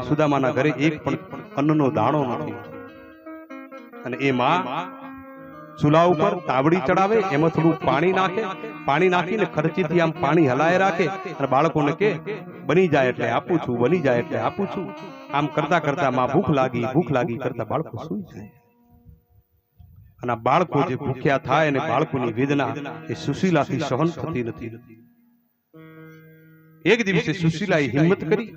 સુદામાના ઘરે એક પણ અન્નનો દાણો નથી અને એ માં ચૂલા ઉપર તાવડી ચડાવે, એમાં થોડું પાણી નાખે, પાણી નાખીને ખર્ચીથી આમ પાણી હલાય રાખે અને બાળકોને કે બની જાય એટલે આપું છું, બની જાય એટલે આપું છું. આમ કરતા કરતા માં ભૂખ લાગી કરતા બાળકો સૂઈ જાય અને બાળકો જે ભૂખ્યા થાય અને બાળકોની વેદના એ સુશીલાથી સહન થતી નથી. એક દિવસે સુશીલાએ હિંમત કરી,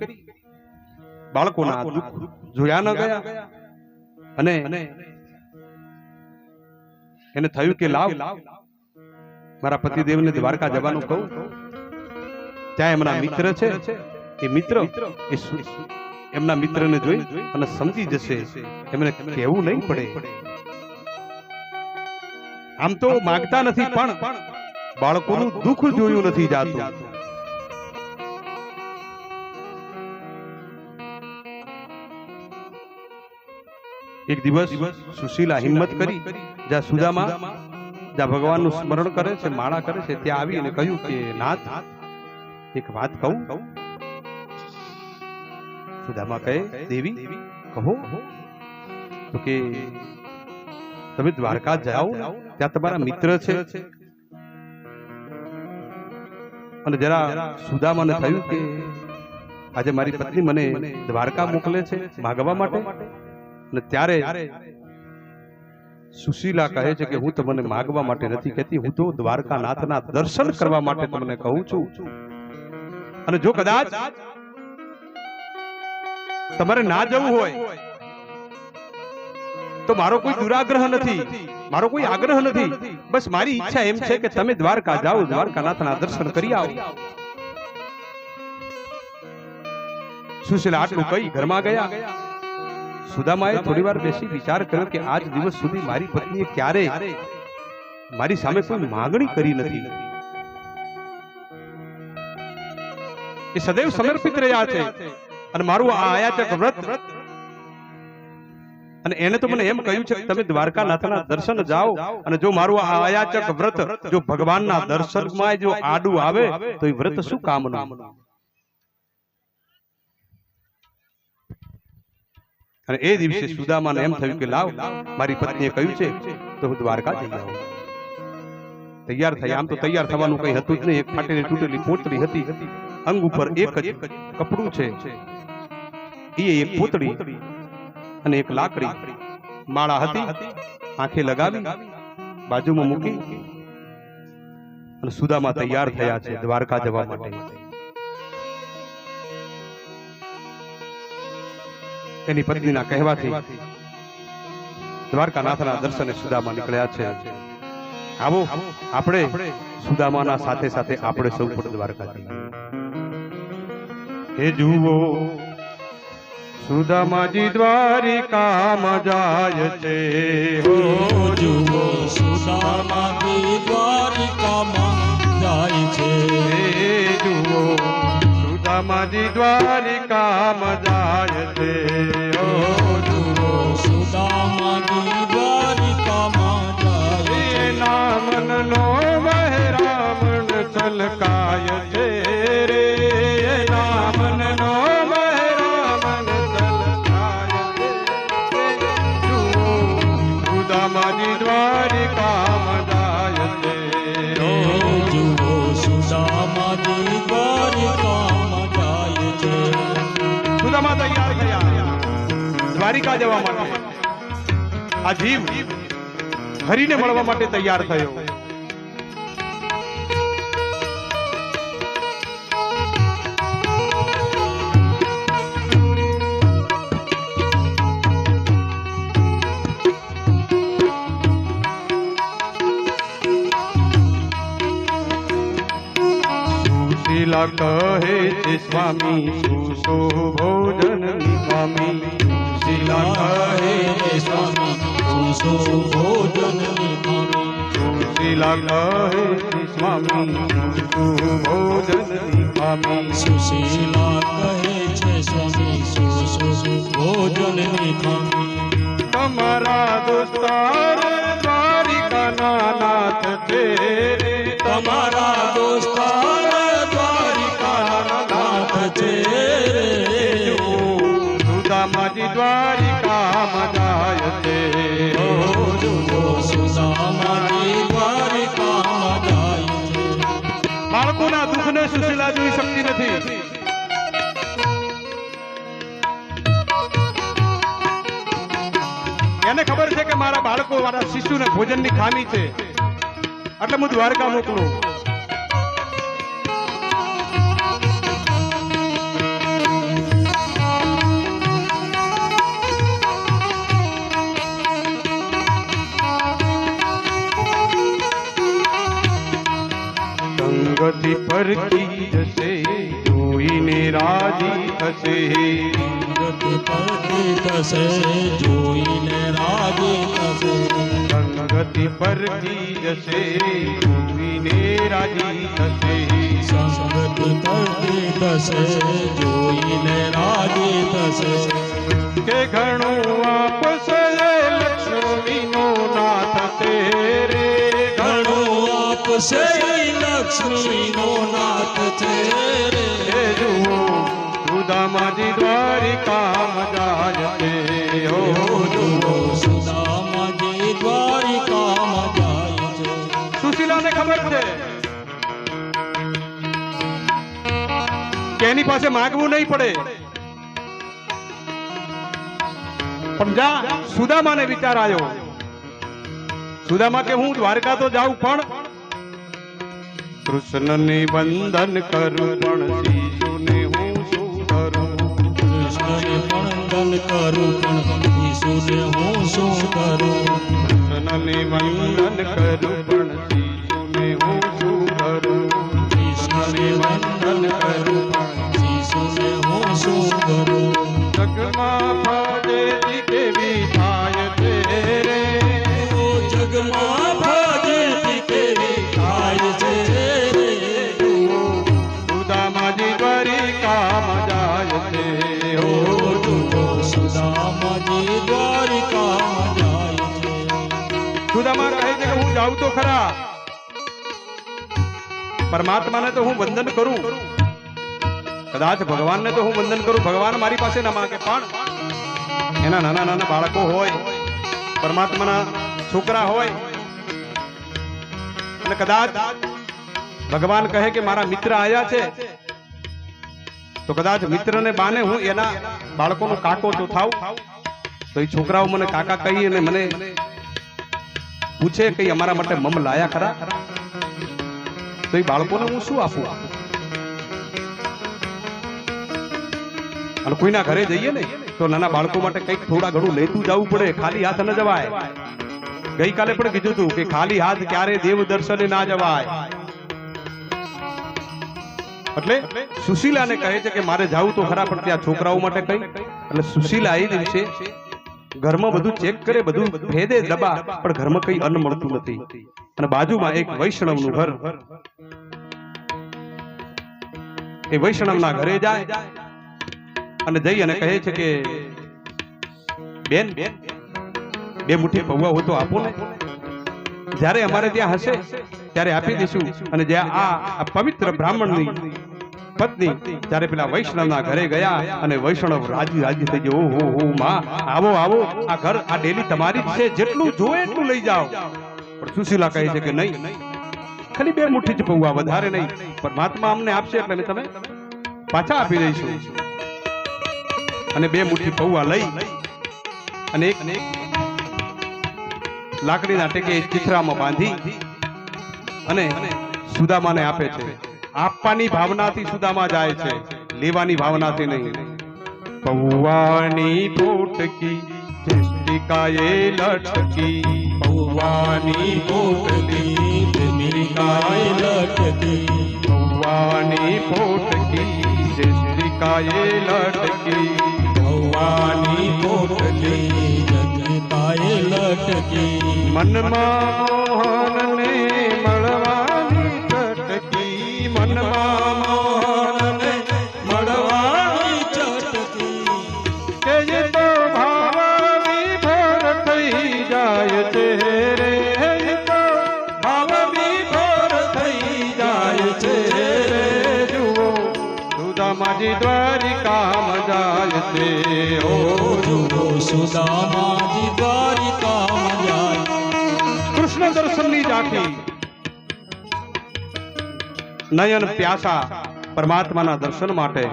બાળકોના દુઃખ જોયા ન ગયા અને એને થયું કે લાવ મારા પતિદેવને દ્વારકા જવાનું કહું. ત્યાં એમના મિત્ર છે, એ મિત્ર એમના મિત્રને જોઈ અને સમજી જશે, એમને કહેવું નહીં પડે. આમ તો માંગતા નથી પણ બાળકોનું દુઃખ જોયું નથી જાતું. એક દિવસ સુશીલા હિંમત કરી, જ્યાં સુદામા જ્યાં ભગવાનનું સ્મરણ કરે છે, માળા કરે છે, ત્યાં આવી અને કહ્યું કે નાથ એક વાત કહું. સુદામા કહે દેવી કહો. તો કે તમે દ્વારકા જાઓ, ત્યાં તમારા મિત્ર છે. અને જરા સુદામાને થયું કે આજે મારી પત્ની મને દ્વારકા મોકલે છે માગવા માટે. અને ત્યારે સુશીલા કહે છે કે હું તમને માગવા માટે નથી કહેતી, હું તો દ્વારકાનાથના દર્શન કરવા માટે તમને કહું છું. અને જો કદાચ તમારે ના જવું હોય તો મારો કોઈ દુરાગ્રહ નથી, મારો કોઈ આગ્રહ નથી. બસ મારી ઈચ્છા એમ છે કે તમે દ્વારકા જાઓ, દ્વારકાનાથના દર્શન કરી આવો. સુશીલા આટલું કહી ઘરમાં ગયા. સુદામાએ થોડી વાર બેસી વિચાર કર્યો કે આજ દિવસ સુધી મારી પત્નીએ ક્યારે મારી સામે કોઈ માંગણી કરી નથી. એ સદૈવ સમર્પિત રહ્યા છે અને મારું આ આયાચક વ્રત, અને એને તો મને એમ કહ્યું છે કે તમે દ્વારકાનાથના દર્શન જાઓ. અને જો મારું આ આયાચક વ્રત જો ભગવાનના દર્શનમાં જો આડું આવે તો એ વ્રત શું કામનું. અને એ દિવસે સુદામાને એમ થયું કે લાવ મારી પત્નીએ કહ્યું છે તો હું દ્વારકા જઈ આવું. તૈયાર થઈ. આમ તો તૈયાર થવાનું કઈ હતું જ નહીં. એક ફાટેલી તૂટેલી પોતળી હતી, અંગ ઉપર એક જ કપડું છે, એ એક પોતળી અને એક લાકડી, માળા હતી, આંખે લગાવી બાજુમાં મૂકી અને સુદામા તૈયાર થયા છે દ્વારકા જવા માટે. એની પત્નીના કહેવાથી દ્વારકાનાથના દર્શને સુદામા નીકળ્યા છે. આવો આપણે સુદામાના સાથે સાથે આપણે સૌ પણ દ્વારકા જઈએ. હે જુઓ સુદામાજી દ્વારિકામાં જાય છે. હો જુઓ સુદામાજી દ્વારિકામાં જાય છે. હે જુઓ સુદામાજી દ્વારિકામાં જાય છે. હો જુઓ સુદામાજી દ્વારિકામાં જાય છે. નામનો બહેરામણ છલકાય છે રે. નામનો બહેરામણ છલકાય છે. જુઓ સુદામાજી દ્વારિકામાં જાય છે. હો જુઓ સુદામાજી દ્વારિકામાં જાય છે. સુદામા તૈયાર થયા દ્વારિકા જવા માટે. આ જીવ હરિને મળવા માટે તૈયાર થયો. સુશીલા કહે છે સ્વામી સુસો ભોજન સ્વામી. સુશીલા કહે છે સ્વામી સુસો ભોજન સ્વામી. સુશીલા કહે છે સ્વામી સુસો ભોજન સ્વામી. સુશીલા કહે છે સ્વામી સુસો ભોજન સ્વામી. તમારા દોસ્તાર દ્વારિકાના નાથ છે. તમારા દોસ્તાર દ્વારિકાના નાથ છે. સુદામાજી દ્વારિકામાં જાય છે જુઓ સુદામાજી દ્વારિકામાં જાય છે. બાળકોના દુઃખને સુશીલા જોઈ શકતી નથી. એને ખબર છે કે મારા બાળકો મારા શિશુને ભોજનની ખામી છે, એટલે હું દ્વારકા મોકલું. સંગતિ પરથી જશે જોઈને રાજી થશે. સંગતિ પરથી થશે જોઈને રાજી થશે. સંગતિ પરથી જશે જોઈને રાજી થશે. સંગતિ પરથી થશે જોઈને રાજી થશે. કે ઘણું આપશે લક્ષ્મીનો નાથ છે રે. ઘણું આપશે લક્ષ્મીનો નાથ છે રે. હે જુઓ સુદામાજી દ્વારિકામાં જાય છે હો જુઓ સુદામાજી દ્વારિકામાં જાય છે. સુશીલાને ખબર છે કે એની પાસે માંગવું નહીં પડે, પણ જા સુદામાને વિચાર આવ્યો. સુદામા કે હું દ્વારકા તો જાઉં, પણ કૃષ્ણને વંદન કરું, પણ શિશુને હું શું કરું. કૃષ્ણને વંદન કરું પણ ઈસુને હું શું કરું. કૃષ્ણને વંદન કરું, પણ શિશુને હું શું કરું. કૃષ્ણને વંદન કરું પણ ઈસુને હું શું કરું. જગમાં ફજેતી કેવી થાય છે રે. ઓ જગમાં ભજતી કેવી થાય છે રે. સુદામાજી દ્વારિકામાં જાય છે ઓ જુઓ સુદામાજી દ્વારિકામાં જાય છે. સુદામા કહે છે કે હું જાઉં તો ખરા, પરમાત્માને તો હું વંદન કરું, કદાચ ભગવાનને તો હું વંદન કરું, ભગવાન મારી પાસે ના માંગે, પણ એના નાના નાના બાળકો હોય, પરમાત્માના છોકરા હોય, અને કદાચ ભગવાન કહે કે મારા મિત્ર આયા છે, તો કદાચ મિત્રને બાને હું એના બાળકોનો કાકો તો થાવ, તો એ છોકરાઓ મને કાકા કહી અને મને પૂછે કે અમારા માટે મમ લાયા ખરા, તો એ બાળકોને હું શું આપું. અને કોઈના ઘરે જઈએ ને તો નાના બાળકો માટે કંઈક થોડા ઘણું લેતું જવું પડે, ખાલી હાથ ન જવાય. ગઈકાલે પણ કીધું હતું કે ખાલી હાથ ક્યારે દેવ દર્શને ના જવાય. એટલે સુશીલાને કહે છે કે મારે જાવું તો ખરા, પણ ત્યાં છોકરાઓ માટે કઈ. એટલે સુશીલા એ દિવસે ઘરમાં બધું ચેક કરે, બધું ભેદે દબા, પણ ઘરમાં કઈ અન્ન મળતું નથી. અને બાજુમાં એક વૈષ્ણવનું ઘર, એ વૈષ્ણવના ઘરે જાય અને જઈ અને કહે છે કે બેન, બે મુઠ્ઠી પૌવા હોય તો આપો ને, જ્યારે અમારે ત્યાં હશે ત્યારે આપી દઈશું. અને જ્યાં આ પવિત્ર બ્રાહ્મણની પત્ની જ્યારે પેલા વૈષ્ણવના ઘરે ગયા અને વૈષ્ણવ રાજી રાજી થઈ ગયો. ઓહો હો માં, આવો આવો, આ ઘર આ ડેલી તમારી જ છે, જેટલું જોવે એટલું લઈ જાઓ. પણ સુશીલા કહે છે કે નહીં, ખાલી બે મુઠ્ઠી જ પૌવા, વધારે નહીં. પરમાત્મા અમને આપશે એટલે અમે તમે પાછા આપી દઈશું. અને બે મુઠ્ઠી પૌવા લઈ અને એક લાકડીના ટેકે ચિથરામાં બાંધી અને સુદામાને આપે છે. આપવાની ભાવનાથી સુદામા જાય છે, લેવાની ભાવનાથી નહીં. પૌવાની પોટકી ચેષ્ટિકાએ લટકી. પૌવાની પોટકી ચેષ્ટિકાએ લટકી. પૌવાની પોટકી ચેષ્ટિકાએ લટકી. પૌવાની પોટકી ચેષ્ટિકાએ લટકી. મનમાં મોહનને મળવાની ચટકી. મનમાં મોહનને મળવાની ચટકી. કે જે તો ભાવ વિભોર થઈ જાય છે રે. એ તો ભાવ વિભોર થઈ જાય છે રે. જુઓ સુદામાજી દ્વારિકામાં જાય છે રે ઓ જુઓ સુદામાજી દ્વારિકામાં જાય. કૃષ્ણ દર્શનની ઝાંખી નયન પ્યાસા પરમાત્માના દર્શન માટે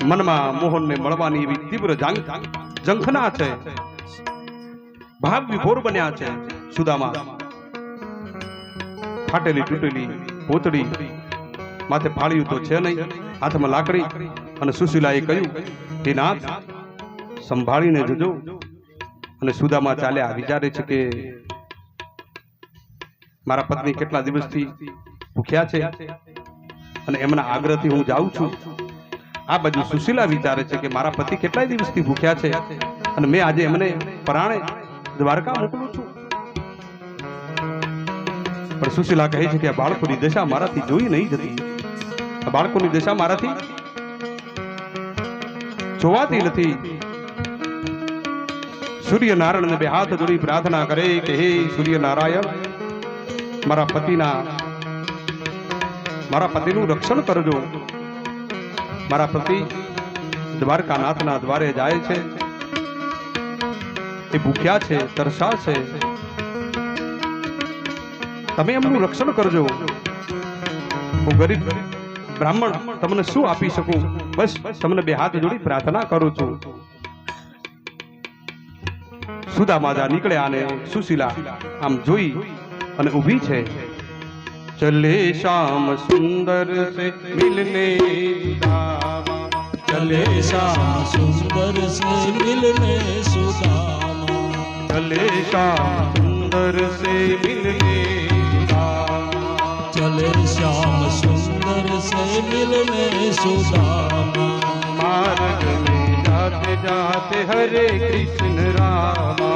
મનમાં મોહનને મળવાની એવી તીવ્ર ઝંખના છે. ભાવ વિભોર બન્યા છે. સુદામા ફાટેલી તૂટેલી પોતડી માથે ફાળ્યું તો છે નહીં, હાથમાં લાકડી. અને સુશીલાએ કહ્યું, હે નાથ, સંભાળીને જજો. અને સુદામા ચાલ્યા. વિચારે છે કે મારા પત્ની કેટલા દિવસથી ભૂખ્યા છે અને એમના આગ્રહથી હું જાઉં છું. આ બાજુ સુશીલા વિચારે છે કે મારા પતિ કેટલાય દિવસથી ભૂખ્યા છે અને મેં આજે એમને પરાણે દ્વારકા મોકલું છું. પણ સુશીલા કહે છે કે આ બાળકોની દશા મારાથી જોઈ નહીં જતી. આ બાળકોની દશા મારાથી જોવાતી નથી. સૂર્યનારાયણને બે હાથ જોડી પ્રાર્થના કરે કે હે સૂર્યનારાયણ, મારા પતિનું રક્ષણ કરજો. મારા પતિ દ્વારકાનાથના દ્વારે જાય છે, એ ભૂખ્યા છે, તરસા છે. તમે એમનું રક્ષણ કરજો. હું ગરીબ બ્રાહ્મણ તમને શું આપી શકું? બસ તમને બે હાથ જોડી પ્રાર્થના કરું છું. સુદામાજા નીકળ્યા અને સુશીલા આમ જોઈ અને ઊભી છે. ચલે શ્યામ સુંદર સે મિલને સુદામા, ચલે શ્યામ સુંદર સે મિલને સુદામા. ચલે શ્યામ સુંદર સે મિલને સુદામા. ચલે શ્યામ સુંદર સે મિલને સુદામા. मार्ग में जाते जाते हरे कृष्ण रामा,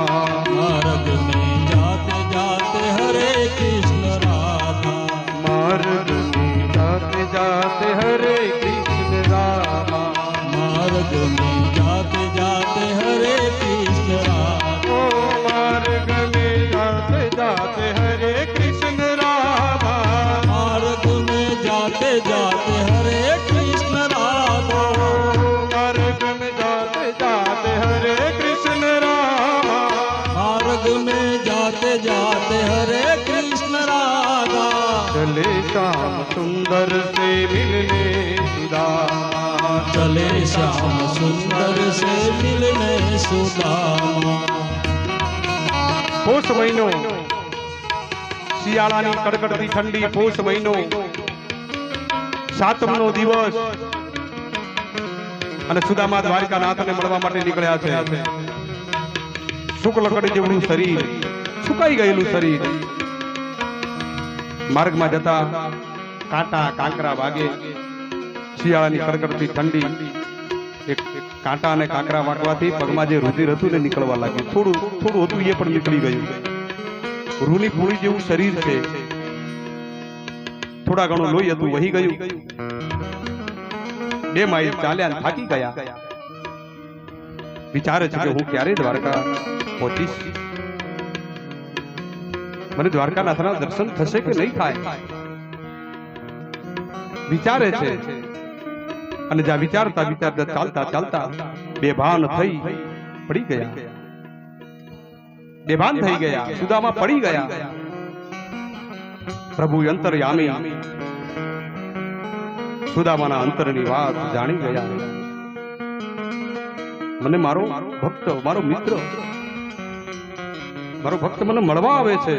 मार्ग में जाते जाते हरे कृष्ण रामा. मार्ग में जाते जाते हरे कृष्ण रामा, मार्ग में जाते जाते हरे कृष्ण रामा. ओ मार्ग में जाते जाते हरे कृष्ण रामा, मार्ग में जाते जाते हरे कृष्ण रामा. मार्ग में जाते जाते हरे कृष्ण रामा, मार्ग में जाते जाते हरे कृष्ण राधा. चले श्याम सुंदर से मिलने सुदामा, चले श्याम सुंदर से मिलने सुदामा. પોષ મહિનો, શિયાળાની કડકડતી ઠંડી. પોષ મહિનો, સાતમનો દિવસ. અને સુદામા દ્વારકાનાથને મળવા માટે નીકળ્યા છે. શુક્લ કડી જેવડું શરીર, સુકાઈ ગયેલું શરીર. માર્ગમાં જતા કાંટા કાંકરા વાગે. શિયાળાની કડકડતી ઠંડી. એક કાંટા અને કાંકરા વાગવાથી પગમાં જે રુધિર હતું ને નીકળવા લાગ્યું. થોડું થોડું હતું એ પણ નીકળી ગયું. રૂની પૂરી જેવું શરીર છે. થોડા ઘણું લોહી હતું, વહી ગયું. 2 માઇલ ચાલ્યા અને થાકી ગયા. વિચારે છે કે હું ક્યારે દ્વારકા પહોંચીશ? મને દ્વારકાનાથના દર્શન થશે કે નહીં થાય? વિચારે છે. અને જ્યાં વિચારતા વિચારતા ચાલતા ચાલતા બેભાન થઈ પડી ગયા. બેભાન થઈ ગયા. સુદામા પડી ગયા. પ્રભુ અંતર્યામી સુદામાના અંતરની વાત જાણી ગયા. મને મારો ભક્ત, મારો મિત્ર, મારો ભક્ત મને મળવા આવે છે.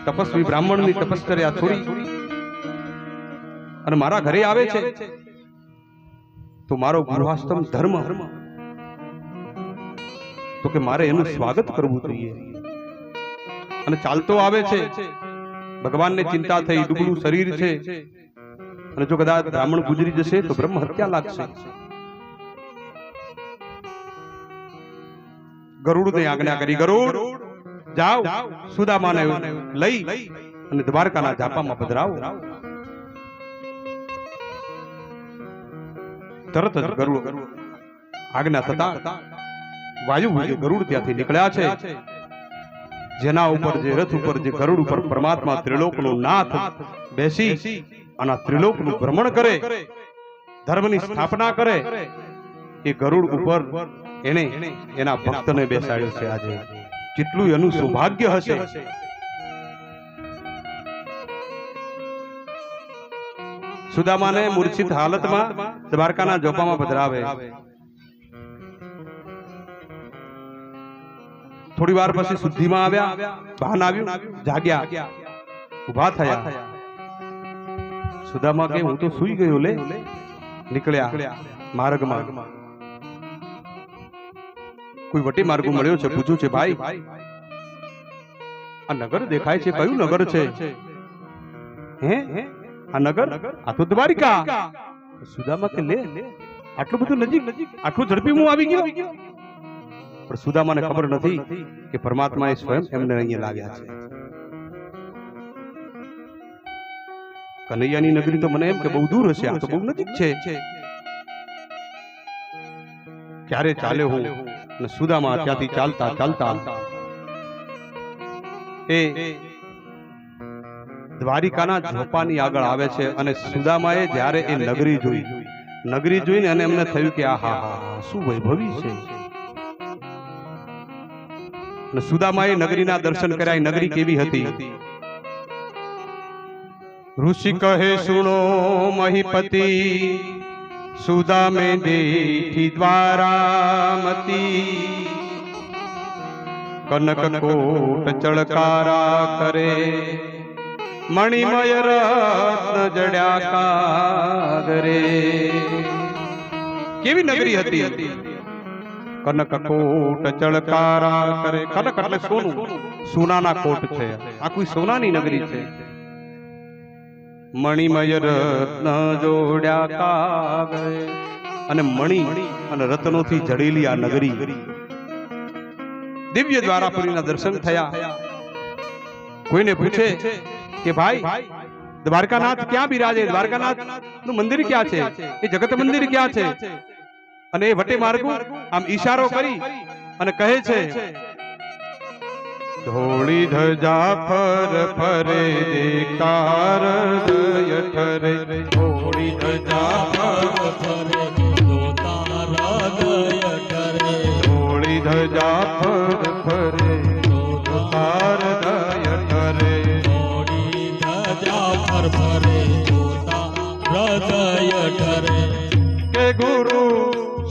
તપસ્વી બ્રાહ્મણની તપશ્ચર્યા છોડી અને મારા ઘરે આવે છે, તો મારો ગૃહસ્થમ ધર્મ તો કે મારે એનું સ્વાગત કરવું જોઈએ. અને ચાલતો આવે છે. ભગવાનને ચિંતા થઈ, દુબળું શરીર છે, અને જો કદાચ બ્રાહ્મણ ગુજરી જશે તો બ્રહ્મ હત્યા લાગશે. ગરુડને આજ્ઞા કરી, ગરુડ જાઓ, સુદામાને લઈ અને દ્વારકાના ઝાપામાં પધરાવો. તરત જ ગરુડ આજ્ઞા થતા વાયુ ગરુડ ત્યાંથી નીકળ્યા છે. જેના ઉપર, જે રથ ઉપર, જે ગરુડ ઉપર પરમાત્મા ત્રિલોકનો નાથ બેસી અને ત્રિલોકનું ભ્રમણ કરે. ધર્મની સ્થાપના કરે એ ગરુડ ઉપર એને એના ભક્તને બેસાડ્યો છે. આજે કેટલું એનું સૌભાગ્ય હશે. સુદામાને મૂર્છિત હાલતમાં દ્વારકાના ઝોપામાં પધરાવે. થોડી વાર પછી શુદ્ધિમાં આવ્યા, ભાન આવ્યું, જાગ્યા, ઉભા થયા. સુદામા કે હું તો સૂઈ ગયો લે. નીકળ્યા માર્ગમાં. કોઈ વટી માર્ગ મળ્યો છે. પૂછ્યું છે ભાઈ આ નગર દેખાય છે, કયું નગર છે? હે આ નગર? આ તો દ્વારિકા. સુદામા કે લે આટલું બધું નજીક, આટલું ઝડપી હું આવી ગયો. પણ સુદામાને ખબર નથી કે પરમાત્માએ સ્વયં એમને અહીંયા લાવ્યા છે. કનૈયાની નગરી તો મને એમ કે બહુ દૂર હશે, આ તો બહુ નજીક છે. ક્યારે ચાલ્યો હું અને સુદામા ત્યાંથી ચાલતા ચાલતા એ દ્વારિકાના ઝોપાની આગળ આવે છે. અને સુદામાએ જ્યારે એ નગરી જોઈને અને એમને થયું કે આહા શું વૈભવી છે. અને સુદામાએ નગરીના દર્શન કર્યા. નગરી કેવી હતી? ઋષિ કહે સુણો મહીપતિ, સુદામે દેખી દ્વારામતી. કનક કોટ ચળકારા કરે, મણિમય રત્ન જડ્યા કાગરે. કેવી નગરી હતી? કનક કોટ ચળકારા કરે. કનક એટલે સોનું, સોનાના કોટ છે. આ કોઈ સોનાની નગરી છે. મણિમય રત્ન જોડ્યા કાગરે. અને મણિ અને રત્નોથી જડેલી આ નગરી. દિવ્ય દ્વારાપુરીના દર્શન થયા. કોઈને પૂછે કે ભાઈ દ્વારકાનાથ ક્યાં બિરાજે? દ્વારકાનાથ નું મંદિર ક્યાં છે? એ જગત મંદિર ક્યાં છે? અને એ વટે માર્ગુ આમ ઈશારો કરી અને કહે છે, ધોળી ધજા ફર ફરે દેકાર દય ઠરે. ધોળી ધજા ફર ફરે જોતા હૃદય ઠરે. ધોળી ધજા ફર ફરે જોતા હૃદય ઠરે. ધોળી ધજા ફર ફરે જોતા હૃદય ઠરે. કે ગુરુ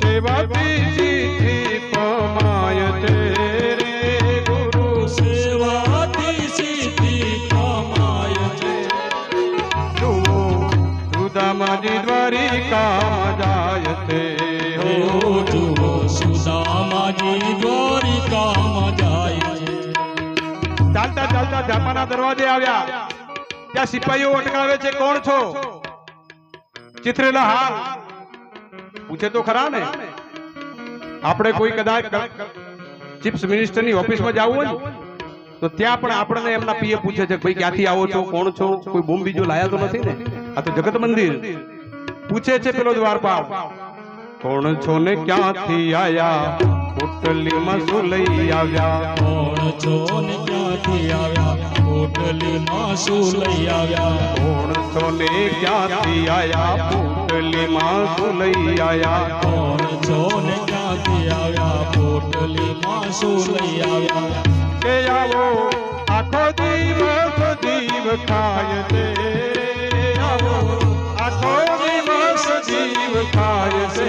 સેવાથી સિદ્ધિ પમાય છે રે. ગુરુ સેવાથી સિદ્ધિ કમાય છે. જુઓ સુદામાજી દ્વારિકામાં જાય છે. હો જુઓ સુદામાજી દ્વારિકામાં જાય છે. ચાલતા ચાલતા જાપાના દરવાજે આવ્યા. ત્યાં સિપાહીઓ અટકાવે છે, કોણ છો? ચિત્રેલા હાલ. પૂછે તો ખરા ને. આપણે કોઈ કદાચ ચીફ મિનિસ્ટરની ઓફિસમાં જવું હોય તો ત્યાં પણ આપણને એમના પીએ પૂછે છે ભાઈ ક્યાંથી આવો છો, કોણ છો? કોઈ બોમ્બ બીજો લાયા તો નથી ને? આ તો જગત મંદિર. પૂછે છે પેલો દ્વારપાળ, કોણ છો ને ક્યાંથી આયા? પોટલીમાં શું લઈ આવ્યા? કોણ છો ને ક્યાંથી આવ્યા? પોટલીમાં શું લઈ આવ્યા? કોણ છો ને ક્યાંથી આયા? પોટલીમાં શું લઈ આયા? કોણ છો ને ક્યાંથી આવ્યા? પોટલીમાં શું લઈ આવ્યા? કે આવો આખો દિવસ જીવ ખાય છે. આવો આખો દિવસ જીવ ખાય છે.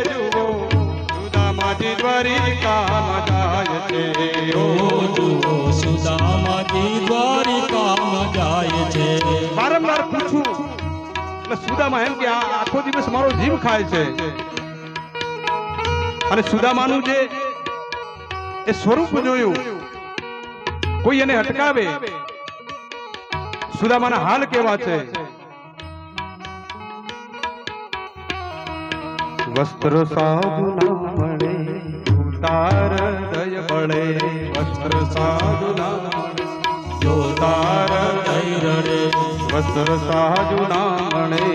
જુઓ સુદામાજી દ્વારિકામાં જાય છે. ઓ જુઓ સુદામાજી દ્વારિકામાં જાય છે. વારંવાર પૂછું એટલે સુદામા એમ કે આખો દિવસ મારો જીવ ખાય છે. અને સુદામાનું જે એ સ્વરૂપ જોયું, કોઈ એને અટકાવે. સુદામાના હાલ કેવા છે? વસ્ત્ર સાધુ ના મળે તાર દય બળે. વસ્ત્ર સાધુ ના મળે જો તાર દય રડે. વસ્ત્ર સાધુ ના મળે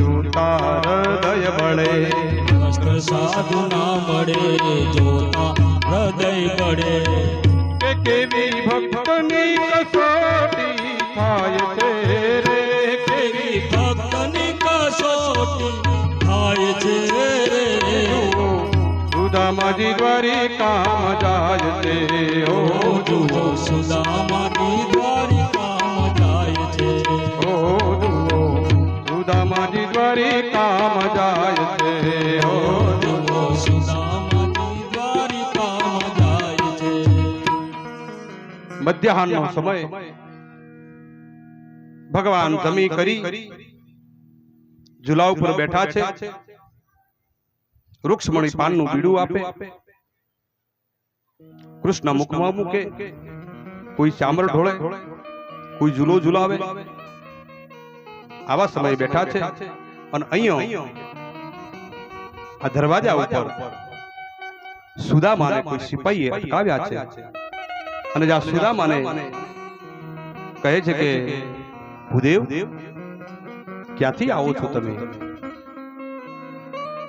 જો તાર દય બળે. વસ્ત્ર સાધુ ના મળે જોતા હૃદય બળે. કે કેવી ભક્તની કસોટી થાય છે રે. કેવી ભક્તની કસોટી છે રે સુદામાજી દ્વારિકામાં જાય છે ઓ જુઓ સુદામાની દ્વારિકામાં જાય છે ઓ જુઓ સુદામાજી દ્વારિકામાં જાય છે ઓ જુઓ સુદામાની દ્વારિકામાં જાય છે મધ્યાહનનો સમય ભગવાન જમી કરી ઝુલા ઉપર બેઠા છે વૃક્ષમણી પાનનું બીડું આપે કૃષ્ણ મુખમાં મૂકે કોઈ ચામર ઢોળે કોઈ ઝૂલો ઝુલાવે આવા સમયે બેઠા છે અને અહીંયા આ દરવાજા ઉપર સુદામાને કોઈ સિપાહીએ અટકાવ્યા છે અને જ્યાં સુદામાને કહે છે કે ભૂદેવ ક્યાંથી આવો છો તમે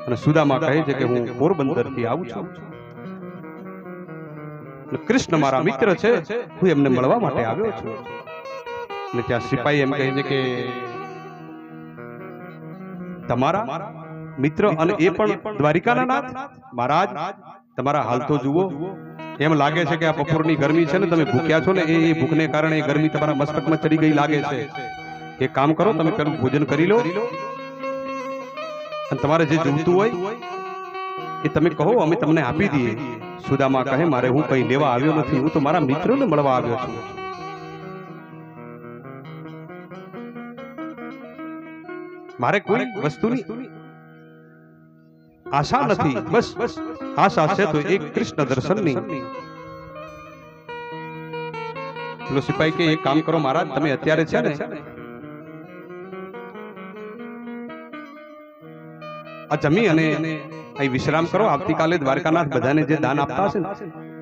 અને સુદામા કહે છે કે હું પોરબંદર થી આવું છું કૃષ્ણ મારા મિત્ર છે હું એમને મળવા માટે આવ્યો છું અને ત્યાં સિપાહી એમ કહે છે કે તમારા મિત્ર અને એ પણ દ્વારિકાના નાથ મહારાજ તમારા હાલ તો જુઓ એમ લાગે છે કે આ બપોરની ગરમી છે ને તમે ભૂખ્યા છો ને એ ભૂખને કારણે ગરમી તમારા મસ્તકમાં ચડી ગઈ લાગે છે એક કામ કરો તમે પેલું ભોજન કરી લો અને તમારે જે જોઈતું હોય એ તમે કહો અમે તમને આપી દઈએ સુદામા કહે મારે હું કઈ લેવા આવ્યો નથી હું તો મારા મિત્રોને મળવા આવ્યો છું મારે કોઈ વસ્તુની આશા નથી બસ આશા છે તો એક કૃષ્ણ દર્શનની પેલો સિપાહી કે એક કામ કરો મહારાજ તમે અત્યારે છે ને આ જમી અને અહીં વિશ્રામ કરો આવતીકાલે દ્વારકાનાથ બધાને જે દાન આપતા હશે ને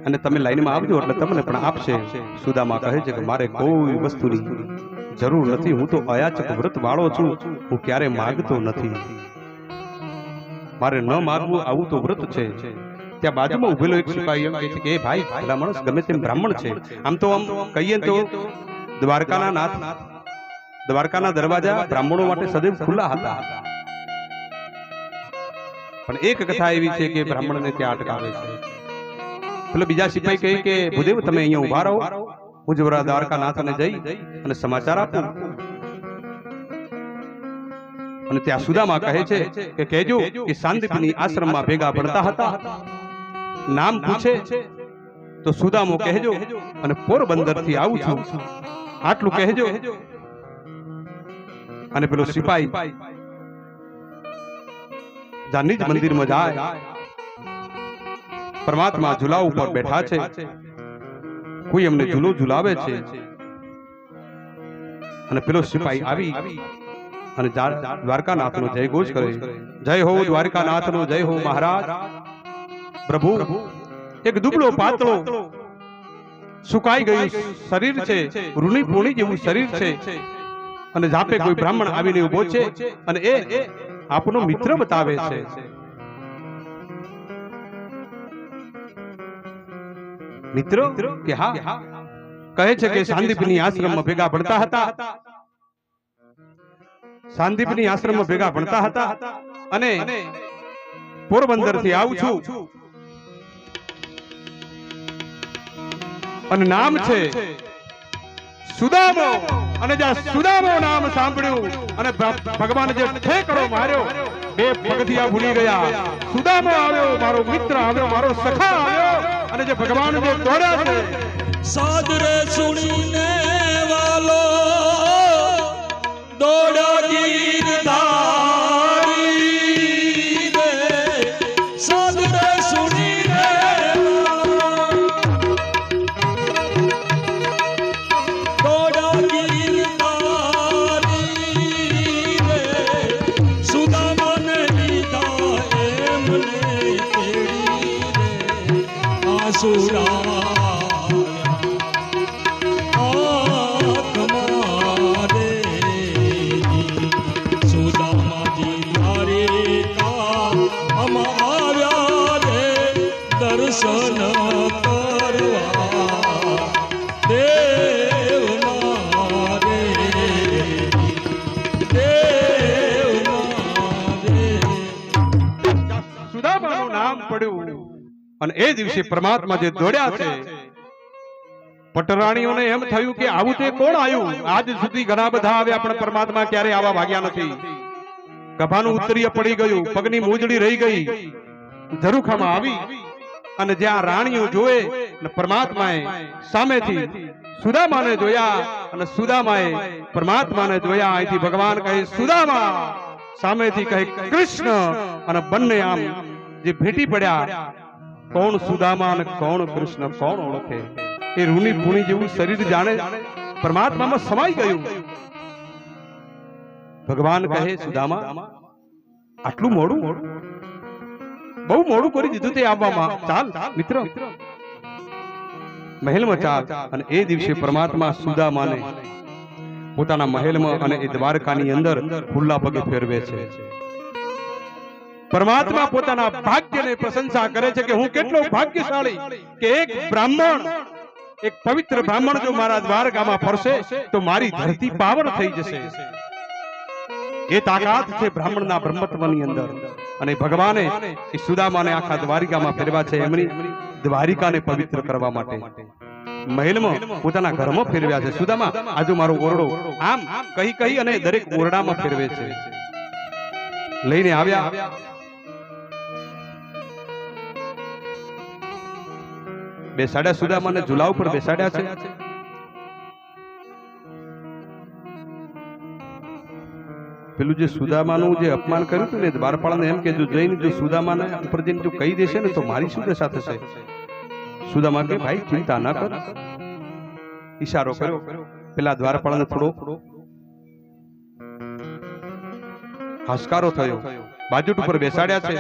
અને તમે લાઈનમાં આવજો એટલે તમને પણ આપશે સુદામા કહે છે કે મારે કોઈ વસ્તુની જરૂર નથી હું તો અયાચક વ્રત વાળો છું હું ક્યારે માંગતો નથી મારે ન માગવું આવું તો વ્રત છે ત્યાં બાજુમાં ઉભેલો એક સિપાહી એમ કહે છે કે એ ભાઈ પેલા માણસ ગમે તેમ બ્રાહ્મણ છે આમ તો કહીએ તો દ્વારકાના દરવાજા બ્રાહ્મણો માટે સદૈવ ખુલ્લા હતા પણ એક કથા એવી છે કે બ્રાહ્મણને ત્યાં અટકાવે છે પેલો બીજા સિપાહી કહે કે ભૂદેવ તમે અહીંયા ઉભા રહો હું જરા દ્વારકાનાથને જઈ અને સમાચાર આપું અને ત્યાં સુદામા કહે છે કે કહેજો કે સાંદીપની આશ્રમમાં ભેગા ભણતા હતા નામ પૂછે તો સુદામો કહેજો અને પોરબંદર થી આવું છું આટલું કહેજો અને પેલો સિપાહી જાનિજ મંદિરમાં જાય પરમાત્મા ઝુલા ઉપર બેઠા છે કોઈ એમને ઝૂલો ઝુલાવે છે અને પેલો સિપાહી આવી અને દ્વારકાનાથનો જય ઘોષ કરે જય હો દ્વારકાનાથનો જય હો મહારાજ પ્રભુ એક દુબળો પાતળો સુકાઈ ગયું શરીર છે રૂની પોણી જેવું શરીર છે અને જાપે કોઈ બ્રાહ્મણ આવીને ઉભો છે અને એ આપનો મિત્ર બતાવે છે મિત્ર કે હા કહે છે કે સાંદીપની આશ્રમમાં ભેગા ભણતા હતા સાંદીપની આશ્રમમાં ભેગા ભણતા હતા અને પોરબંદર થી આવું છું અને નામ છે સુદામો અને જ્યાં સુદામો નામ સાંભળ્યું અને ભગવાન જે ઠેકડો માર્યો બે પગથિયા ભૂલી ગયા સુદામો આવ્યો મારો મિત્ર આવ્યો મારો સખા આવ્યો અને જે ભગવાન જે દોડ્યા છે સાદરે સુણીને વાલો દોડા ગીરધારી રે સાદરે સુણીને દોડા ગીરધારી રે સુદામાને લીધા એમને તેડી રે આસુરા દર્શન કરવા દેવના રે દેવના રે નામ પડ્યું અને એ દિવસે પરમાત્મા જે દોડ્યા છે, પટરાણીઓને એમ થયું કે આવું તે કોણ આવ્યું? આજ સુધી ઘણા બધા આવ્યા પણ પરમાત્મા ક્યારે આવા ભાગ્યા નથી. ગભાનું ઉત્તરીય પડી ગયું, પગની મોજડી રહી ગઈ, ઝરૂખામાં આવી અને જ્યાં રાણીઓ જોએ અને પરમાત્માએ સામેથી સુદામાને જોયા અને સુદામાએ પરમાત્માને જોયા. અહીંથી ભગવાન કહે સુદામા, સામેથી કહે કૃષ્ણ, અને બંને આમ જે ભેટી પડ્યા, કોણ સુદામા અને કોણ કૃષ્ણ કોણ ઓળખે? એ રૂની ભૂણી જેવું શરીર જાણે પરમાત્મામાં સમાઈ ગયું. ભગવાન કહે સુદામા, આટલું મોડું? બહુ મોડું કરી દીધું તે આવવામાં. ચાલ મિત્ર, મહેલમાં ચાલ. અને એ દિવસે પરમાત્મા સુદામાને પોતાના મહેલમાં અને એ દ્વારકાની અંદર ખુલ્લા પગે ફેરવે છે. પરમાત્મા પોતાના ભાગ્યને પ્રશંસા કરે છે કે હું કેટલો ભાગ્યશાળી કે એક બ્રાહ્મણ, એક પવિત્ર બ્રાહ્મણ જો મારા દ્વારકામાં ફરશે તો મારી ધરતી પાવન થઈ જશે. એ તાકાત છે બ્રાહ્મણના બ્રહ્મત્વની અંદર. અને ભગવાને એ સુદામાને આખા દ્વારિકામાં ફેરવા છે, એમની દ્વારિકાને પવિત્ર કરવા માટે. મહેલમાં પોતાના ઘરમાં ફેરવ્યા છે. સુદામા, આજુ મારો ઓરડો, આમ કહી કહી અને દરેક ઓરડામાં ફેરવે છે. લઈને આવ્યા. બેસાડ્યા સુદામાને, ઝુલા ઉપર બેસાડ્યા છે. પેલું જે સુદામાનું જે અપમાન કર્યું હતું ને, દ્વારપાળને એમ કે જો જઈને જો સુદામાને ઉપર જઈને જો કહી દેશે ને તો મારી શું દશા થશે? સુદામા કે ભાઈ ચિંતા ન કર. ઈશારો કર્યો. પેલા દ્વારપાળને થોડો હાશકારો થયો. બાજુટ ઉપર બેસાડ્યા છે.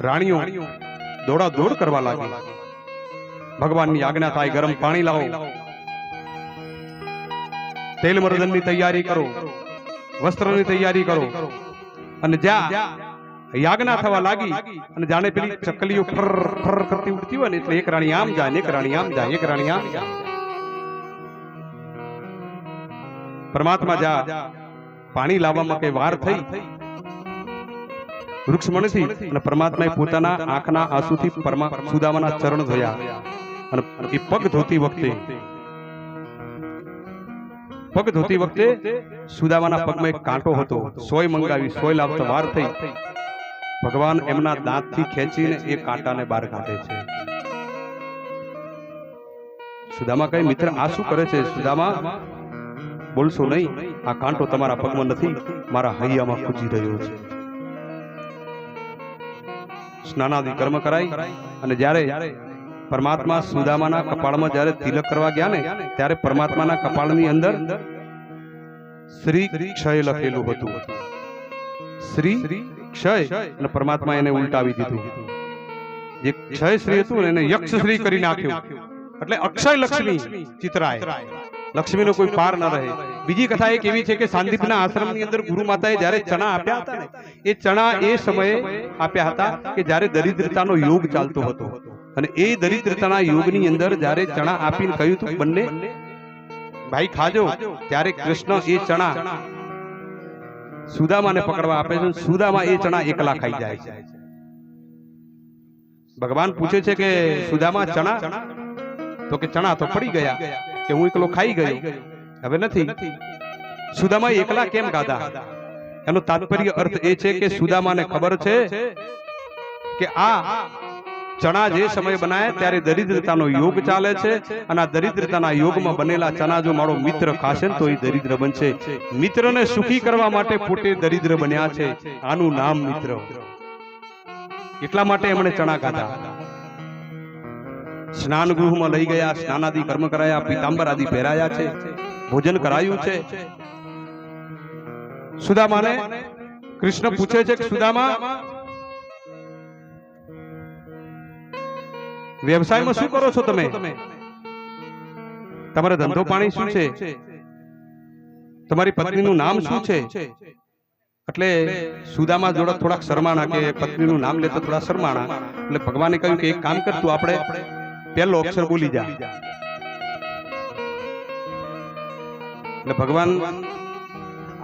રાણીઓ દોડા દોડ કરવા લાગી. ભગવાનની આજ્ઞા થાય, ગરમ પાણી લાવો, તેલ મર્દનની તૈયારી કરો, વસ્ત્રની તૈયારી કરો. અને જ્યાં યાજ્ઞા થવા લાગી અને જાણે પેલી ચકલીઓ ફર ફર કરતી ઉડતી હોય ને, એટલે એક રાણી આમ જાય, એક રાણી આમ જાય, એક રાણી આમ જાય. પરમાત્મા જા પાણી લાવવામાં કઈ વાર થઈ વૃક્ષમણથી, અને પરમાત્માએ પોતાના આંખના આંસુથી સુદામાના ચરણ ધોયા. અને એ પગ ધોતી વખતે સુદામાના પગમાં એક કાંટો હતો. સોય મંગાવી, સોય લાવતા વાર થઈ. ભગવાન એમના દાંતથી ખેંચીને એ કાંટાને બહાર કાઢે છે. સુદામા કહે મિત્ર, આ શું કરે છે? સુદામા, બોલશો નહીં, આ કાંટો તમારા પગમાં નથી, મારા હૈયામાં ખૂંચી રહ્યો છે. સ્નાનાદિ કર્મ કરાઈ અને જ્યારે પરમાત્મા સુદામાના કપાળમાં જ્યારે તિલક કરવા ગયા ને, ત્યારે પરમાત્માના કપાળની અંદર શ્રી ક્ષય લખેલું હતું. શ્રી ક્ષય, અને પરમાત્મા એને ઉલટાવી દીધું. જે ક્ષય શ્રી હતું એને યક્ષ શ્રી કરી નાખ્યું. એટલે અક્ષય લક્ષ્મી ચિતરાય, લક્ષ્મીનો કોઈ પાર ન રહે. બીજી કથા એક એવી છે કે સાંદીપના આશ્રમની અંદર ગુરુ માતાએ જ્યારે ચણા આપ્યા હતા ને, એ ચણા એ સમયે આપ્યા હતા કે જ્યારે દરિદ્રતાનો યોગ ચાલતો હતો. અને એ દરિદ્રતાના યોગની અંદર જ્યારે ચણા આપીને કહ્યું હતું બંને ભાઈ ખાજો, ત્યારે કૃષ્ણ એ ચણા સુદામાને પકડવા આપે છે. સુદામા એ ચણા એકલા ખાઈ જાય છે. ભગવાન પૂછે છે કે સુદામા ચણા? તો કે ચણા તો પડી ગયા, કે હું એકલો ખાઈ ગયો, હવે નથી. સુદામા એકલા કેમ ખાધા? એનો તાત્પર્ય અર્થ એ છે કે સુદામાને ખબર છે કે આ ચણા જે સમય બનાયા ત્યારે દરિદ્રતાનો યોગ ચાલે છે, અને આ દરિદ્રતાના યોગમાં બનેલા ચણા જો મારો મિત્ર ખાશે તો એ દરિદ્ર બનશે. મિત્રને સુખી કરવા માટે પોતે દરિદ્ર બન્યા છે. આનું નામ મિત્ર. એટલા માટે એમણે ચણા ખાધા. સ્નાન ગૃહમાં લઈ ગયા, સ્નાનાદિ કર્મ કરાયા, પીતાંબર આદિ પહેરાયા છે, ભોજન કરાયું છે. સુદામાને કૃષ્ણ પૂછે છે કે સુદામા, વ્યવસાયમાં શું કરો છો તમે? તમારો ધંધો પાણી શું છે? તમારી પત્નીનું નામ શું છે? એટલે સુદામા જોડે થોડાક શરમાણા, કે પત્નીનું નામ લેતો થોડા શરમાણા. એટલે ભગવાને કહ્યું કે એક કામ કર, તું આપણે પહેલો અક્ષર બોલી જા. એટલે ભગવાન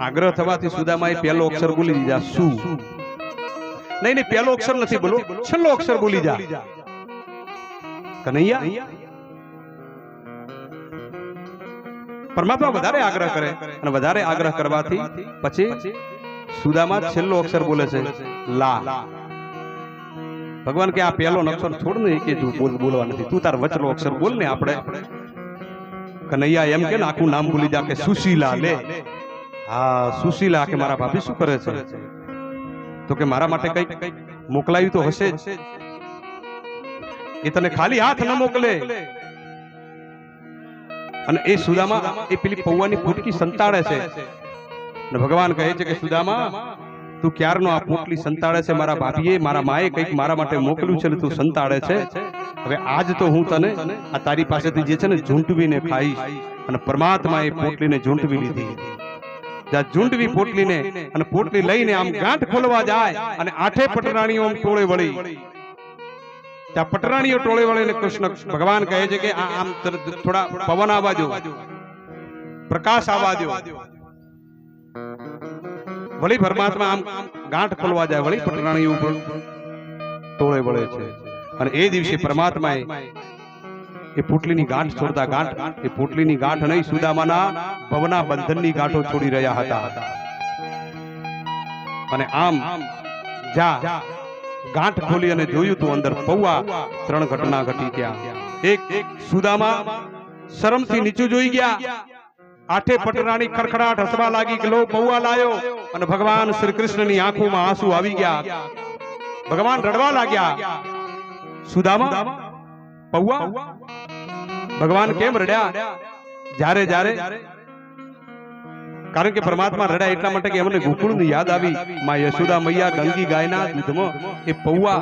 આગ્રહ થવાથી સુદામાએ પહેલો અક્ષર બોલી દીધા, શું. નહીં નહીં, પહેલો અક્ષર નથી બોલો, છેલ્લો અક્ષર બોલી જા. કનૈયા. પરમાત્મા વધારે આગ્રહ કરે અને વધારે આગ્રહ કરવાથી પછી સુદામા છેલ્લો અક્ષર બોલે છે લા. ભગવાન કે આ પહેલો અક્ષર છોડ ને, કે તું બોલવા નથી, તું તાર વચલો અક્ષર બોલ ને. આપણે કનૈયા એમ કે આખું નામ ભૂલી જા કે સુશીલા લે. હા સુશીલા, કે મારા ભાભી શું કરે છે? તો કે મારા માટે કઈક મોકલાયું તો હશે જ, એ તને ખાલી હાથ ન મોકલે. અને એ સુદામા એ પેલી પૌવાની પોટલી સંતાડે છે અને ભગવાન કહે છે કે સુદામા તું ક્યારનો આ પોટલી સંતાડે છે? મારા ભાભીએ, મારા માએ કંઈક મારા માટે મોકલ્યું છે ને તું સંતાડે છે. હવે આજ તો હું તને આ તારી પાસેથી જે છે ને ઝૂંટવીને ખાઈશ. અને પરમાત્મા એ પોટલીને ઝૂંટવી લીધી. જ્યાં ઝૂંટવી પોટલીને અને પોટલી લઈને આમ ગાંઠ ખોલવા જાય અને આઠે પટરાણીઓ આમ ટોળે વળી. ત્યાં પટરાણીઓ ટોળે વળીને કૃષ્ણ ભગવાન કહે છે કે આમ થોડા પવન આવવા દો, પ્રકાશ આવવા દો. વળી પરમાત્મા આમ ગાંઠ ખોલવા જાય, વળી પટરાણીઓ ઉપર ટોળે વળે છે. અને એ દિવસે પરમાત્માએ એ પોટલીની ગાંઠ છોડતા, ગાંઠ એ પોટલીની ગાંઠ નહીં, સુદામાના ભવના બંધનની ગાંઠો છોડી રહ્યા હતા. અને આમ જા ગાંઠ ખોલી અને જોયું તો અંદર પૌવા. ત્રણ ઘટના ઘટી ત્યાં. એક સુદામા શરમથી નીચું જોઈ ગયા. આઠે પટરાણી ખડખડાટ હસવા લાગી કે લો પૌવા લાયો. અને ભગવાન શ્રી કૃષ્ણની આંખોમાં આંસુ આવી ગયા. ભગવાન રડવા લાગ્યા. સુદામા પૌવા. ભગવાન કેમ રડ્યા? જ્યારે જ્યારે કારણ કે પરમાત્મા રડ્યા એટલા માટે કે એમને ગોકુળની યાદ આવી. માં યશોદા મૈયા ગંગી ગાયના દૂધમાં એ પૌવા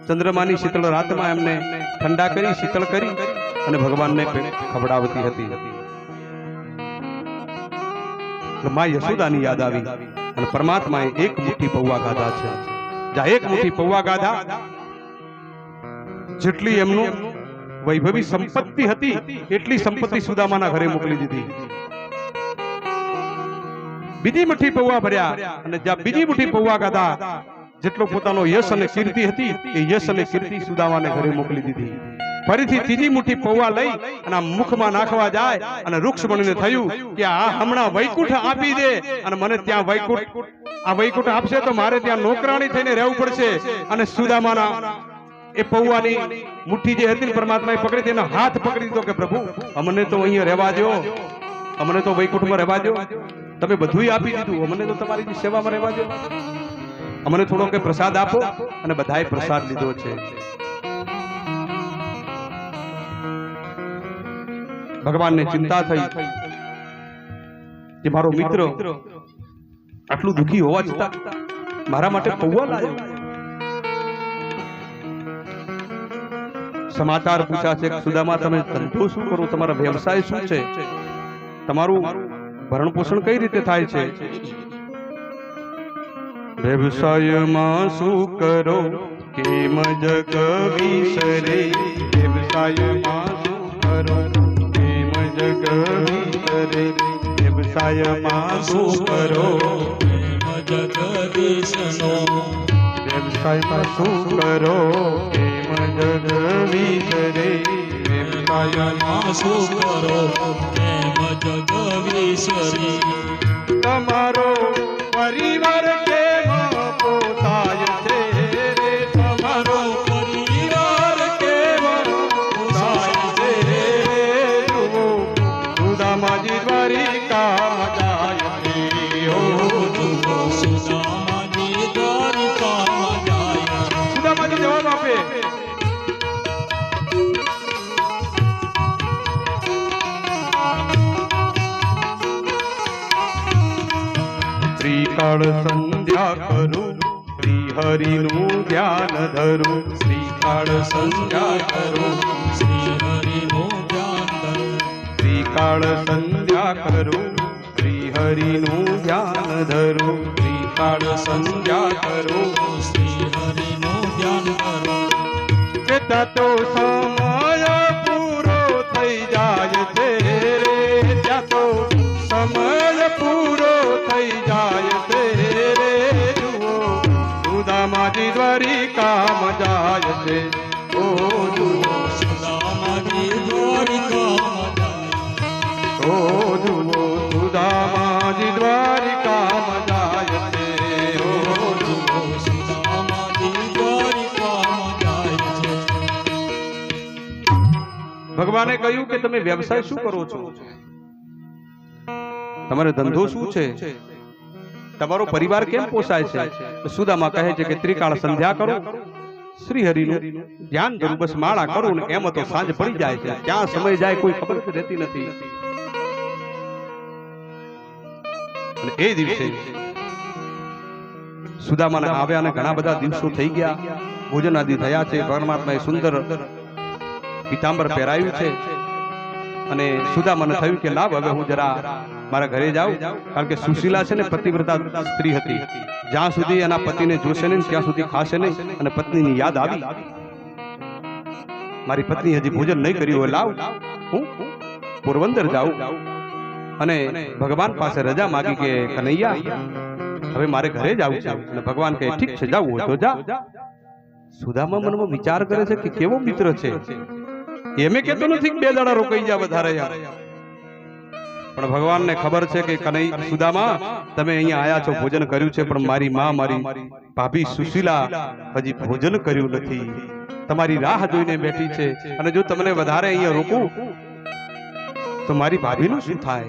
ચંદ્રમાની શીતળ રાતમાં એમને ઠંડા કરી, શીતળ કરી અને ભગવાનને ખવડાવતી હતી. માં યશોદાની યાદ આવી અને પરમાત્માએ એક મુઠ્ઠી પૌવા ગાધા છે. જ્યાં એક મુઠ્ઠી પૌવા ગાધા, જેટલી એમનું વૈભવી સંપત્તિ હતી એટલી સંપત્તિ સુદામાના ઘરે મોકલી દીધી. બીજી મુઠ્ઠી પૌવા ભર્યા અને જ્યાં બીજી મુઠ્ઠી પૌવા ગાધા, જેટલો પોતાનો યશ અને કીર્તિ હતી એ યશ અને કીર્તિ સુદામાને ઘરે મોકલી દીધી. ફરીથી ત્રીજી મુઠ્ઠી પૌવા લઈ અને મુખમાં નાખવા જાય અને રુક્ષ્મણીને થયું કે આ હમણાં વૈકુંઠ આપી દે અને મને ત્યાં વૈકુંઠ આપશે તો મારે ત્યાં નોકરાણી થઈને રહેવું પડશે. અને સુદામાના એ પૌવાની મુઠ્ઠી જે હતી પરમાત્માએ પકડી, તેનો હાથ પકડી દીધો કે પ્રભુ અમને તો અહીંયા રહેવા દો, અમને તો વૈકુંઠમાં રહેવા દો. તમે બધું આપી દીધું, અમને તો તમારી સેવામાં રહેવા દો. અમને થોડો કે પ્રસાદ આપો. અને બધાએ પ્રસાદ લીધો છે. ભગવાનને ચિંતા થઈ કે મારો મિત્ર આટલું દુખી હોવા છતાં મારા માટે પૌવા લાવ્યો. સમાચાર પૂછ્યા છે સુદામા તમે ધંધો શું કરો, તમારો વ્યવસાય શું છે, તમારું ભરણ પોષણ કઈ રીતે થાય છે? વ્યવસાયમાં શું કરો કેમ જગ વિસરે, વ્યવસાયમાં શું કરો કેમ જગ વિસરે, વ્યવસાયમાં શું કરો કેમ જગદીશનો, વ્યવસાયમાં શું કરો કેમ જગ વિસરે, વ્યવસાયમાં શું કરો કેમ જગદીશરી. તમારો પરિવાર કેમ પોસાય છે રે, તમારો પરિવાર કેમ પોસાય છે રે. જુઓ સુદામાજી દ્વારિકા જાય છે, ઓ જુઓ સુદામાજી દ્વારિકામાં જાય. સુદામાજી જવાબ આપે શ્રીકાળ સંધ્યા કરું, શ્રી હરિનું ધ્યાન ધરું, શ્રીકાળ સંધ્યા કરું, શ્રી હરિનું ધ્યાન ધરું, શ્રીકાળ સંધ્યા કરું, શ્રી હરિનું ધ્યાન ધરું, શ્રીકાળ સંધ્યા કરું, શ્રી હરિનું ધ્યાન ધરું. ત્યાં તો સમય પૂરો થઈ જાય છે રે, ત્યાં તો સમય પૂરો થઈ જાય છે રે. જુઓ સુદામાજી દ્વારિકામાં જાય છે ઓ જુઓ સુદામાજી દ્વારિકામાં જાય ઓ જુઓ સુદામાજી દ્વારિકામાં જાય છે ઓ જુઓ સુદામાજી દ્વારિકામાં જાય છે ભગવાને કહ્યું કે તમે વ્યવસાય શું કરો છો, તમારો ધંધો શું છે, તમારો પરિવાર કેમ પોસાય છે? તો સુદામા કહે છે કે ત્રિકાળ સંધ્યા કરું, શ્રી હરિનું ધ્યાન કરું, બસ માળા કરું ને એમ તો સાંજ પડી જાય છે, ક્યાં સમય જાય કોઈ ખબર જ રહેતી નથી. અને એ દિવસે સુદામાને આવ્યા અને ઘણા બધા દિવસો થઈ ગયા, ભોજન આદિ થયા છે, પરમાત્માએ સુંદર પીતાંબર પહેરાયું છે અને સુદામાને થયું કે લાવ હવે હું જરા મારા ઘરે જાઉં, કારણ કે સુશીલા છે ને પતિવ્રતા સ્ત્રી હતી, જ્યાં સુધી એના પતિને જોશે નહીં ત્યાં સુધી ખાશે નહીં, અને પત્નીની યાદ આવી, મારી પત્ની હજી ભોજન નહીં કર્યું હોય, લાવ હું પોરબંદર જાઉં અને ભગવાન પાસે રજા માગી કે કનૈયા હવે મારે ઘરે જવું છે. અને ભગવાન કહે ઠીક છે, જાવું હોય તો જા. સુદામા મનમાં વિચાર કરે છે કે કેવો મિત્ર છે, એમે કેતો નથી કે 2 દાડા રોકાઈ જા વધારે યાર, પણ ભગવાનને ખબર છે કે કનૈયા સુદામા તમે અહીંયા આયા છો, ભોજન કર્યું છે, પણ મારી માં મારી ભાભી સુશીલા હજી ભોજન કર્યું નથી, તમારી રાહ જોઈને બેઠી છે, અને જો તમને વધારે અહીંયા રોકું તો મારી ભાભીનું શું થાય?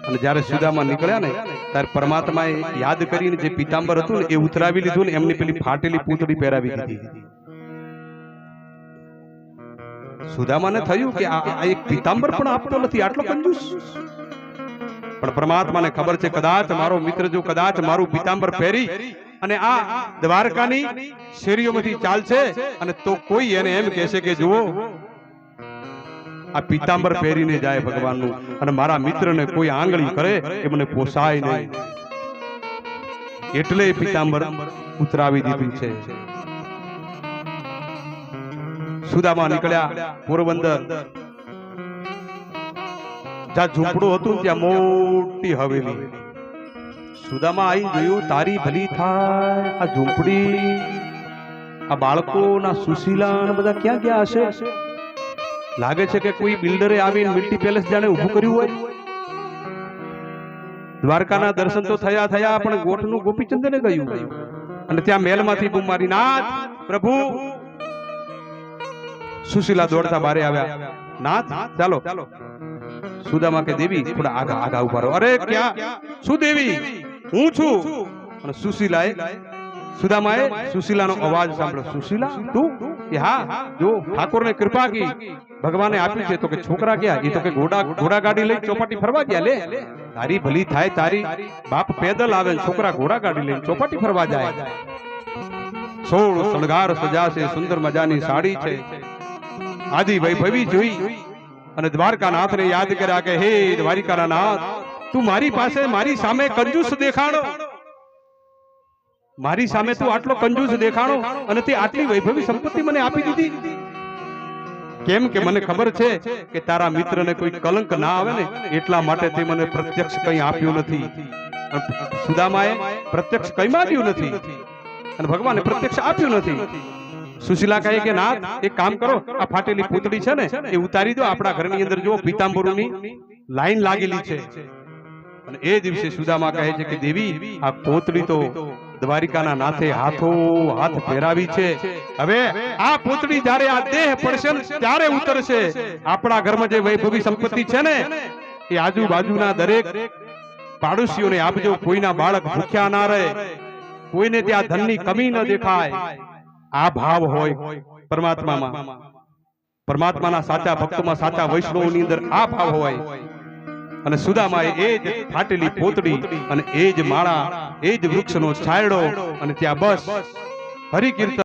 અને જ્યારે સુદામા નીકળ્યા ને ત્યારે પરમાત્માએ યાદ કરીને જે પીતાંબર હતું ને એ ઉતરાવી લીધું ને એમની પેલી ફાટેલી પૂતળી પહેરાવી દીધી. સુદામાને થયું કે આ એક પીતાંબર પણ આપતો નથી, આટલો કંજૂસ. પણ પરમાત્માને ખબર છે કદાચ મારો મિત્ર જો કદાચ મારું પીતાંબર પહેરી અને આ દ્વારકાની શેરીઓમાંથી ચાલશે અને તો કોઈ એને એમ કહેશે કે જુઓ આ પીતાંબર પહેરીને જાય ભગવાનનું, અને મારા મિત્રને કોઈ આંગળી કરે એ મને પોસાય નહીં, એટલે પીતાંબર ઉતરાવી દીધું છે. સુદામા નીકળ્યા પોરબંદર, જ્યાં ઝૂંપડું હતું ત્યાં મોટી હવેલી. સુદામા આવીને જોયું, તારી ભલી થાય આ ઝૂંપડી, આ બાળકોના સુશીલા બધા ક્યાં ગયા હશે? લાગે છે કે કોઈ બિલ્ડરે આવીને મિલ્ટી પેલેસ જાણે ઊભું કર્યું હોય. દ્વારકાના દર્શન તો થયા પણ ગોઠનું ગોપીચંદને ગયું, અને ત્યાં મહેલમાંથી બૂમ મારી, નાથ પ્રભુ. સુશીલા દોડતા બારે આવ્યા, નાથ ચાલો. સુદામા કે દેવી થોડા આગા ઉભા રહો. અરે ક્યાં? શું દેવી? હું છું. અને સુદામાએ સુશીલાનો અવાજ સાંભળ્યો. સુશીલા તું? કે હા, જો ઠાકોરને કૃપા કી, ભગવાને આપ્યું છે. તો કે છોકરા ગયા? એ તો કે ઘોડા ગાડી લઈ ચોપાટી ફરવા ગયા. લે તારી ભલી થાય, તારી બાપ પેદલ આવે ને છોકરા ઘોડા ગાડી લઈને ચોપાટી ફરવા જાય. 16 શણગાર સજાશે, સુંદર મજાની સાડી છે, આદિ વૈભવી જોઈ અને દ્વારકાનાથને યાદ કર્યા કે હે દ્વારિકાના નાથ, તું મારી પાસે મારી સામે કંજૂસ દેખાણો, મારી સામે તું આટલો કંજૂસ દેખાણો અને તે આટલી વૈભવી સંપત્તિ મને આપી દીધી. કેમ કે મને ખબર છે કે તારા મિત્રને કોઈ કલંક ના આવે ને એટલા માટે તે મને પ્રત્યક્ષ કંઈ આપ્યું નથી. સુદામાએ પ્રત્યક્ષ કંઈ માંગ્યું નથી અને ભગવાને પ્રત્યક્ષ આપ્યું નથી. સુશીલા કહે કે નાથ એક કામ કરો, આ ફાટેલી પૂતળી છે ને એ ઉતારી દો, આપણા ઘરની અંદર જો પીતાંબરોની લાઈન લાગેલી છે. અને એ દિવસે સુદામા કહે છે કે દેવી આ પૂતળી તો દ્વારિકાના નાથે હાથો હાથ પહેરાવી છે, હવે આ પૂતળી જ્યારે આ દેહ પડશે ત્યારે ઉતરશે. આપણા ઘરમાં જે વૈભવી સંપત્તિ છે ને એ આજુબાજુના દરેક પાડોશીઓને આપજો, કોઈના બાળક ભૂખ્યા ના રહે, કોઈને ત્યાં ધનની કમી ન દેખાય. આ ભાવ હોય પરમાત્મામાં, પરમાત્માના સાચા ભક્તોમાં, સાચા વૈષ્ણવોની અંદર આ ભાવ હોય. અને સુદામાએ એ જ ફાટેલી પોતડી અને એ જ માળા, એ જ વૃક્ષનો છાંયડો, અને ત્યાં બસ હરિ કીર્તન